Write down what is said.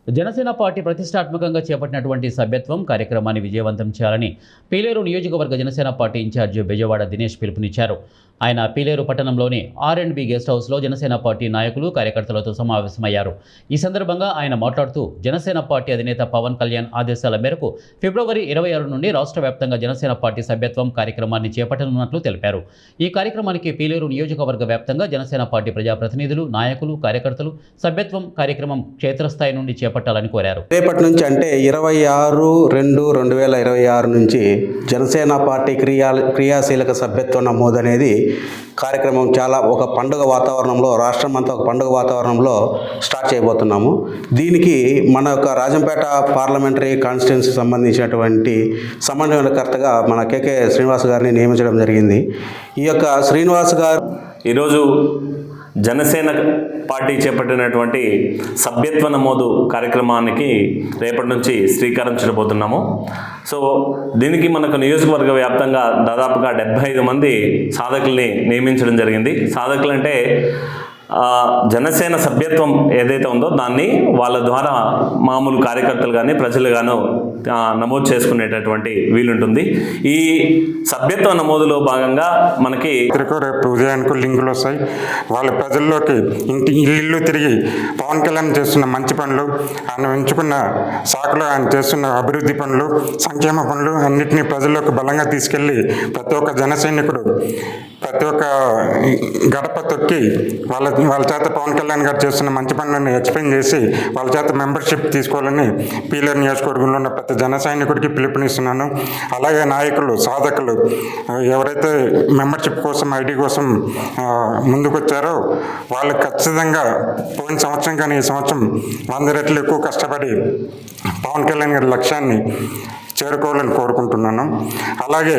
Janasena party ప్రతిష్టాత్మకంగా చేపట్టినటువంటి సభ్యత్వం కార్యక్రమాన్ని విజయవంతం చేయాలని పీలేరు నియోజకవర్గ జనసేన పార్టీ ఇన్ఛార్జి బెజవాడ దినేష్ పిలుపునిచ్చారు. ఆయన పీలేరు పట్టణంలోని R&B గెస్ట్ హౌస్లో జనసేన పార్టీ నాయకులు కార్యకర్తలతో సమావేశమయ్యారు. ఈ సందర్భంగా ఆయన మాట్లాడుతూ జనసేన పార్టీ అధినేత పవన్ కళ్యాణ్ ఆదేశాల మేరకు ఫిబ్రవరి 26 నుండి రాష్ట్ర వ్యాప్తంగా జనసేన పార్టీ సభ్యత్వం కార్యక్రమాన్ని చేపట్టనున్నట్లు తెలిపారు. ఈ కార్యక్రమానికి పీలేరు నియోజకవర్గ వ్యాప్తంగా జనసేన పార్టీ ప్రజాప్రతినిధులు, నాయకులు, కార్యకర్తలు సభ్యత్వం కార్యక్రమం క్షేత్రస్థాయి నుండి చేపట్టాలని కోరారు. రేపటి నుంచి అంటే 26/2/2026 నుంచి జనసేన పార్టీ క్రియాశీలక సభ్యత్వ నమోదు అనేది కార్యక్రమం చాలా ఒక పండుగ వాతావరణంలో, రాష్ట్రం అంతా ఒక పండుగ వాతావరణంలో స్టార్ట్ చేయబోతున్నాము. దీనికి మన యొక్క రాజంపేట పార్లమెంటరీ కాన్స్టిట్యున్సీకి సంబంధించినటువంటి సమన్వయకర్తగా మన కేకే శ్రీనివాస్ గారిని నియమించడం జరిగింది. ఈ యొక్క శ్రీనివాస్ గారు ఈరోజు జనసేన పార్టీ చేపట్టినటువంటి సభ్యత్వ నమోదు కార్యక్రమానికి రేపటి నుంచి శ్రీకారం చుట్టబోతున్నాము. సో దీనికి మనకు నియోజకవర్గ వ్యాప్తంగా దాదాపుగా 75 మంది సాధకుల్ని నియమించడం జరిగింది. సాధకులు అంటే జనసేన సభ్యత్వం ఏదైతే ఉందో దాన్ని వాళ్ళ ద్వారా మామూలు కార్యకర్తలు కానీ ప్రజలు గాను నమోదు చేసుకునేటటువంటి వీలుంటుంది. ఈ సభ్యత్వ నమోదులో భాగంగా మనకి రేపు ఉదయానికి లింకులు వస్తాయి. వాళ్ళ ప్రజల్లోకి ఇల్లు తిరిగి పవన్ కళ్యాణ్ చేస్తున్న మంచి పనులు, ఆయన ఎంచుకున్న శాఖలో ఆయన చేస్తున్న అభివృద్ధి పనులు, సంక్షేమ పనులు అన్నింటినీ ప్రజల్లోకి బలంగా తీసుకెళ్ళి ప్రతి ఒక్క జన సైనికుడు ప్రతి ఒక్క గడప తొక్కి వాళ్ళ చేత పవన్ కళ్యాణ్ గారు చేస్తున్న మంచి పనులను ఎక్స్ప్లెయిన్ చేసి వాళ్ళ చేత మెంబర్షిప్ తీసుకోవాలని పీలేరు నియోజకవర్గంలో ఉన్న ప్రతి జన సైనికుడికి పిలుపునిస్తున్నాను. అలాగే నాయకులు, సాధకులు ఎవరైతే మెంబర్షిప్ కోసం, ఐడి కోసం ముందుకొచ్చారో వాళ్ళకి ఖచ్చితంగా పోయిన సంవత్సరం కానీ ఈ సంవత్సరం 100 రెట్లు ఎక్కువ కష్టపడి పవన్ కళ్యాణ్ గారి లక్ష్యాన్ని చేరుకోవాలని కోరుకుంటున్నాను. అలాగే